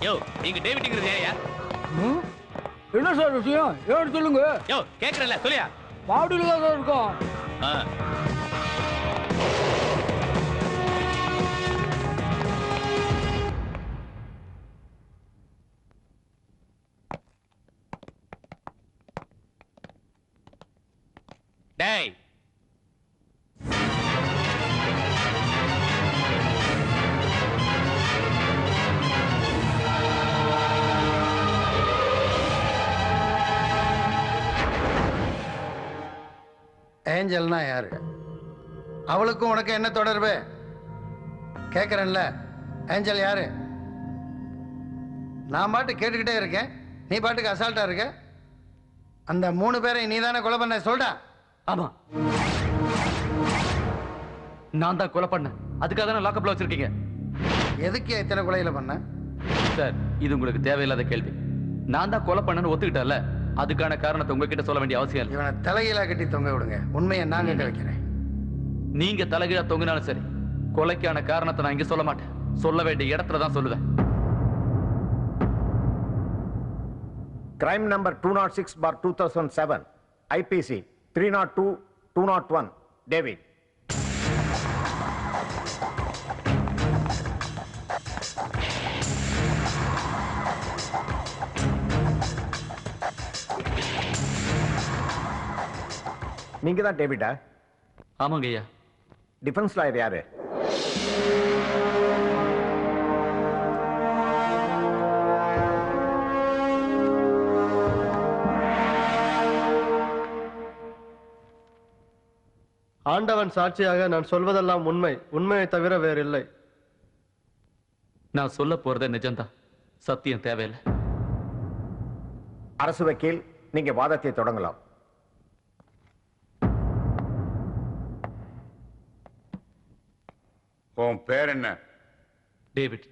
யோ நீங்க டேவிட்ங்கிறது யாரையா? என்ன சார் விஷயம்? ஏன் சொல்லுங்க. யோ கேக்குறல சொல்லியா? பாடியில தான் சார் இருக்கோம். டேய் ஏஞ்சல்னா யாரு? அவளுக்கும் உனக்கு என்ன தொடர்பு? கேட்குறேன்ல, ஏஞ்சல் யாரு? நான் பாட்டு கேட்டுக்கிட்டே இருக்கேன், நீ பாட்டுக்கு அசால்ட்டா இருக்க. அந்த 3 பேரை நீ தானே கொலை பண்ண? சொல்டா. ஆமா, நான் தான் கொலை பண்ணேன். அதுக்காக தானே லாக்கப்ல வச்சிருக்கீங்க. எதுக்கு இத்தனை கொலையில பண்ண? சார், இது உங்களுக்கு தேவையில்லாத கேள்வி. நான் தான் கொலை பண்ணேன்னு ஒத்துக்கிட்டல, அதுக்கான காரணத்தை உங்ககிட்ட சொல்ல வேண்டிய அவசியம் இல்லை. இவனை தலைகீழா கட்டி தொங்க விடுங்க, உண்மையை நாங்க கிடைக்கிறேன். நீங்க தலைகீழா தொங்கினாலும் சரி, கொலைக்கான காரணத்தை நான் இங்க சொல்ல மாட்டேன். சொல்ல வேண்டிய இடத்துல தான் சொல்லுவேன். Crime number 206/2007, IPC 302-201, David. நீங்க தான் டேவிடா? ஆமாங்க ஐயா. டிஃபென்ஸ் லாயர் யாரு? ஆண்டவன் சாட்சியாக நான் சொல்வதெல்லாம் உண்மை, உண்மையை தவிர வேறில்லை. நான் சொல்ல போறதே நிஜம்தான், சத்தியம் தேவையில்லை. அரசு வக்கீல், நீங்க வாதத்தை தொடங்கலாம். உன் பேர் என்ன? டேவிட்.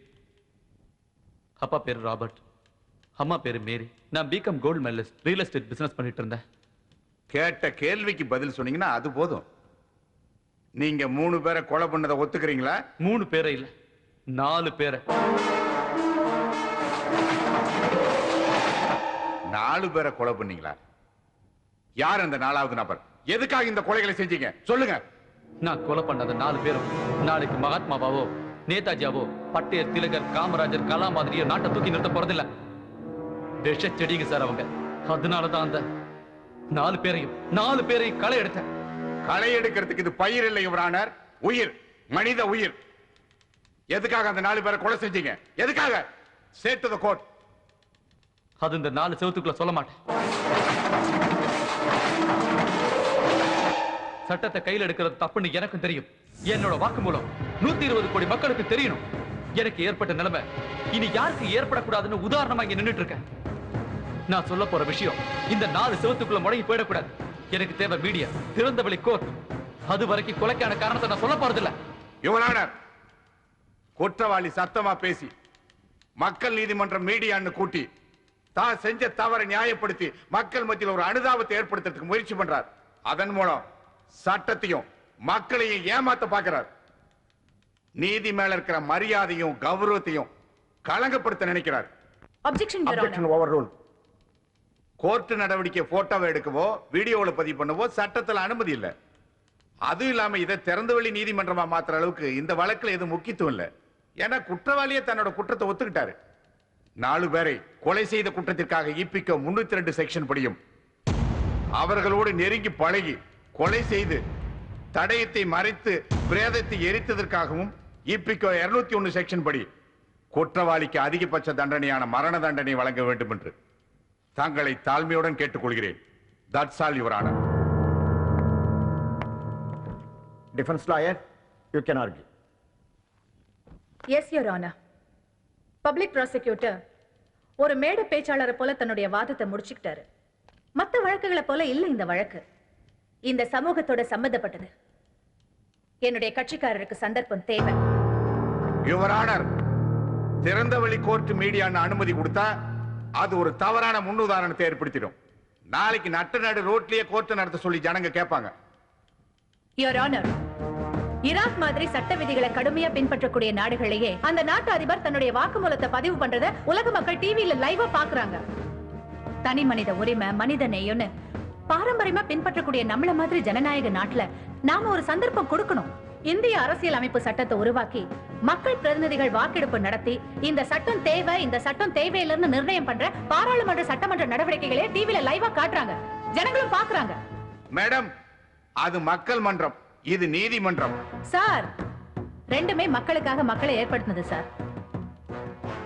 அப்பா பேரு ராபர்ட், அம்மா பேரு மேரி. நான் BCom gold medalist, real estate business பண்ணிட்டு இருந்தேன். கேட்ட கேள்விக்கு பதில் சொன்னீங்கன்னா அது போதும். நீங்க 3 பேரை கொலை பண்ணதை ஒத்துக்கிறீங்களா? 3 பேரை இல்ல, 4 பேரை. 4 பேரை கொலை பண்ணீங்களா? யார் அந்த 4வது நபர்? எதுக்காக இந்த கொலைகளை செஞ்சீங்க? சொல்லுங்க. நான் கொலை பண்ணது 4 பேரும் நாளைக்கு மகாத்மாவாவோ நேதாஜியாவோ பட்டேல், திலகர், காமராஜர், கலாம் மாதிரியோ நாட்டை தூக்கி நிறுத்த போறதில்ல. விஷ செடிங்க சார் அவங்க. அதனாலதான் அந்த 4 பேரையும் களை எடுத்தேன். களை எடுக்கிறதுக்கு இது பயிர் இல்லை யுவரானர், உயிர், மனித உயிர். எதுக்காக அந்த 4 பேரை கொலை செஞ்சீங்க? எதுக்காக? Say to the court. அது இந்த 4 செவத்துக்குள்ள சொல்ல மாட்டேன். சட்டத்தை கையில் எடுக்கிறது தப்புன்னு எனக்கும் தெரியும். என்னோட வாக்குமூலம் 120 கோடி மக்களுக்கு தெரியணும். எனக்கு ஏற்பட்ட நிலைமை இனி யாருக்கு ஏற்படக்கூடாதுன்னு உதாரணமா இங்க நின்னுட்டு இருக்கேன். நான் சொல்ல போற விஷயம் இந்த 4 செவத்துக்குள்ள முடங்கி போயிடக்கூடாது. எனக்கு தேவை மீடியா, திறந்தவெளி கோர்ட். அது வரைக்கும் கொலைக்கான காரணத்தை நான் சொல்ல போறதில்ல. யுவர் ஆனர், குற்றவாளி சத்தமா பேசி மக்கள் நீதிமன்றம் மீடியான்னு கூட்டி தான் செஞ்ச தவறை நியாயப்படுத்தி மக்கள் மத்தியில் ஒரு அனுதாபத்தை ஏற்படுத்துறதுக்கு முயற்சி பண்றார். அதன் மூலம் சட்டத்தையும் மக்களையும் ஏமாத்த பார்க்கிறார். நீதி மேல இருக்கிற மரியாதையும் கௌரவத்தையும் களங்கப்படுத்த நினைக்கிறார். Objection overruled. கோர்ட் நடவடிக்கை போட்டோவை எடுக்கவோ வீடியோவில் பதிவு பண்ணவோ சட்டத்தில் அனுமதி இல்லை. அதுவும் இல்லாம இதை திறந்தவெளி நீதிமன்றமா மாத்துற அளவுக்கு இந்த வழக்குல எதுவும் முக்கியத்துவம் இல்லை. ஏன்னா குற்றவாளியே தன்னோட குற்றத்தை ஒத்துக்கிட்டாரு. 4 பேரை கொலை செய்த குற்றத்திற்காக இபிகோ 302 செக்ஷன் படியும் அவர்களோடு நெருங்கி பழகி கொலை செய்து தடயத்தை மறைத்து பிரேதத்தை எரித்ததற்காகவும் இபிகோ 201 செக்ஷன் படி குற்றவாளிக்கு அதிகபட்ச தண்டனையான மரண தண்டனை வழங்க வேண்டும் என்று தங்களை தாழ்மையுடன் கேட்டுக்கொள்கிறேன். That's all, Your Honor. Defense lawyer, you can argue. Yes, Your Honor. Public prosecutor ஒரு மேடை பேச்சாளரை போல தன்னுடைய வாதத்தை முடிச்சுக்கிட்டாரு. மற்ற வழக்குகளை போல இல்ல இந்த வழக்கு. இந்த சமூகத்தோட சம்பந்தப்பட்டது. என்னுடைய கட்சிக்காரருக்கு சந்தர்ப்பம் தேவை. Your Honor, திறந்தவெளி கோர்ட் மீடியான்னு அனுமதி கொடுத்தா அது ஒரு தவறான முன்னுதாரணத்தை ஏற்படுத்திடும். நாளைக்கு நட்ட நடு ரோட்லயே கோர்ட் நடத்த சொல்லி ஜனங்க கேட்பாங்க. Your Honor, ஈராக் மாதிரி சட்ட விதிகளை கடுமையா பின்பற்றக்கூடிய நாடுகளையே அந்த நாட்டு அதிபர் தன்னுடைய வாக்குமூலத்தை பதிவு பண்றத உலக மக்கள் டிவியில லைவா பாக்குறாங்க. தனி மனித உரிமை, மனித நேயம்னு பாரம்பரியமா பின்பற்றக்கூடிய நம்மள மாதிரி ஜனநாயக நாட்டுல நாம ஒரு சந்தர்ப்பம் கொடுக்கணும். இந்திய அரசியல் அமைப்பு சட்டத்தை உருவாக்கி மக்கள் பிரதிநிதிகள் வாக்கெடுப்பு நடத்தி இந்த சட்டம் தேவை, இந்த சட்டம் தேவையில்லைன்னு நிர்ணயம் பண்ற பாராளுமன்ற சட்டமன்ற நடவடிக்கைகளே டிவில லைவா காட்டுறாங்க, ஜனங்களும் பாக்குறாங்க. மேடம், அது மக்கள் மன்றம், இது நீதிமன்றம். சார், ரெண்டுமே மக்களுக்காக மக்களை ஏற்படுத்தினது சார்.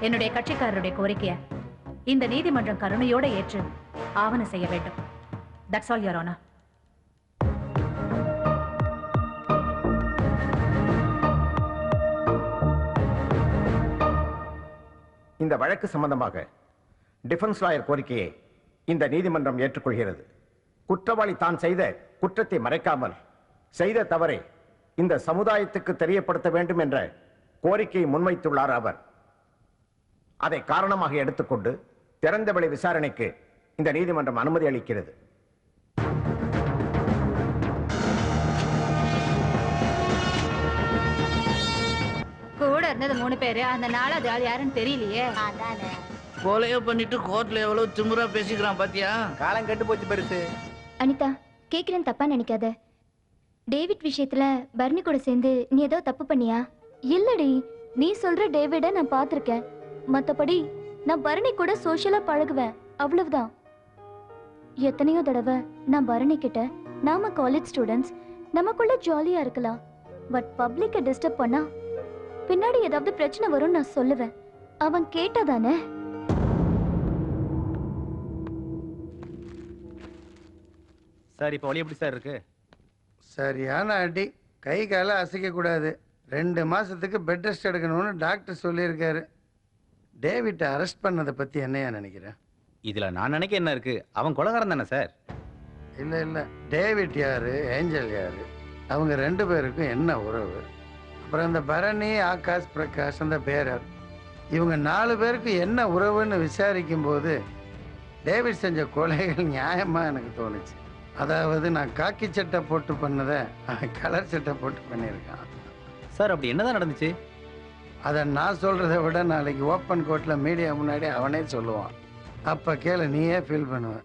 என்னுடைய கட்சிக்காரருடைய கோரிக்கைய இந்த நீதிமன்றம் கருணையோட ஏற்று ஆவணம் செய்ய வேண்டும். That's all, Your Honor. இந்த வழக்கு சம்பந்தமாக டிஃபென்ஸ் லாயர் கோரிக்கையை இந்த நீதிமன்றம் ஏற்றுக்கொள்கிறது. குற்றவாளி தான் செய்த குற்றத்தை மறைக்காமல் செய்த தவறை இந்த சமுதாயத்துக்கு தெரியப்படுத்த வேண்டும் என்ற கோரிக்கையை முன்வைத்துள்ளார் அவர். அதை காரணமாக எடுத்துக்கொண்டு திறந்தவெளி விசாரணைக்கு இந்த நீதிமன்றம் அனுமதி அளிக்கிறது. கூட இருந்தது 3 பேரு, அந்த 4வது ஆள் யாருன்னு தெரியலையே. கொலையோ பண்ணிட்டு கோர்ட்ல எவ்வளவு திமிரா பேசிக்கிறான் பாத்தியா? காலம் கெட்டு போச்சு பெருசு. அனிதா, கேக்குறேன், தப்பா நினைக்காத. டேவிட் விஷயத்துல பர்னி கூட சேர்ந்து நீ ஏதோ தப்பு பண்ணியா? இல்லடி, நீ சொல்ற டேவிட நான் பாத்திருக்கேன். மத்தபடி நான் பரணி கூட சோஷியலா பழகுவேன், அவ்வளவுதான். எத்தனையோ தடவை நான் பரணி கிட்ட நாம காலேஜ் ஸ்டூடெண்ட்ஸ், நமக்குள்ள ஜாலியா இருக்கலாம், பட் பப்ளிக்க டிஸ்டர்ப் பண்ணா பின்னாடி ஏதாவது பிரச்சனை வரும் நான் சொல்லுவேன். அவன் கேட்டாதானே. சார், இப்போ வழி எப்படி சார் இருக்கு? சரியான அடி. கை காலை அசைக்க கூடாது. 2 மாசத்துக்கு பெட் ரெஸ்ட் எடுக்கணும்னு டாக்டர் சொல்லியிருக்காரு. டேவிட்டை அரெஸ்ட் பண்ணதை பத்தி என்னையா நினைக்கிறேன்? இதுல நான் நினைக்க என்ன இருக்கு? அவன் கொலைகாரன் தானே சார்? இல்ல இல்ல, டேவிட் யாரு, ஏஞ்சல் யாரு, அவங்க 2 பேருக்கும் என்ன உறவு? அப்புறம் இந்த பரணி, ஆகாஷ், பிரகாஷ், அந்த பேரர், இவங்க 4 பேருக்கு என்ன உறவுன்னு விசாரிக்கும் போது டேவிட் செஞ்ச கொலைகள் நியாயமா எனக்கு தோணுச்சு. அதாவது நான் காக்கி சட்டை போட்டு பண்ணதை கலர் சட்டை போட்டு பண்ணியிருக்கான். சார், அப்படி என்னதான் நடந்துச்சு? அதை நான் சொல்றதை விட நாளைக்கு ஓப்பன் கோர்ட்ல மீடியா முன்னாடி அவனே சொல்லுவான். அப்ப கேளு, நீயே ஃபீல் பண்ணுவ.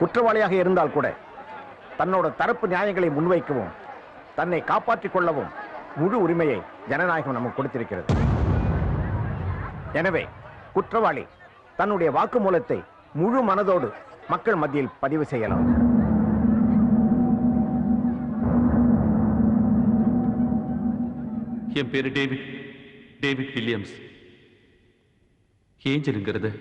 குற்றவாளியாக இருந்தால் கூட தன்னோட தரப்பு நியாயங்களை முன்வைக்கவும் தன்னை காப்பாற்றிக் கொள்ளவும் முழு உரிமையை ஜனநாயகம் நமக்கு கொடுத்திருக்கிறது. எனவே குற்றவாளி தன்னுடைய வாக்குமூலத்தை முழு மனதோடு மக்கள் மத்தியில் பதிவு செய்யலாம். என் பேரு டேவிட் வில்லியம்ஸ். ஏஞ்சலுங்கிறது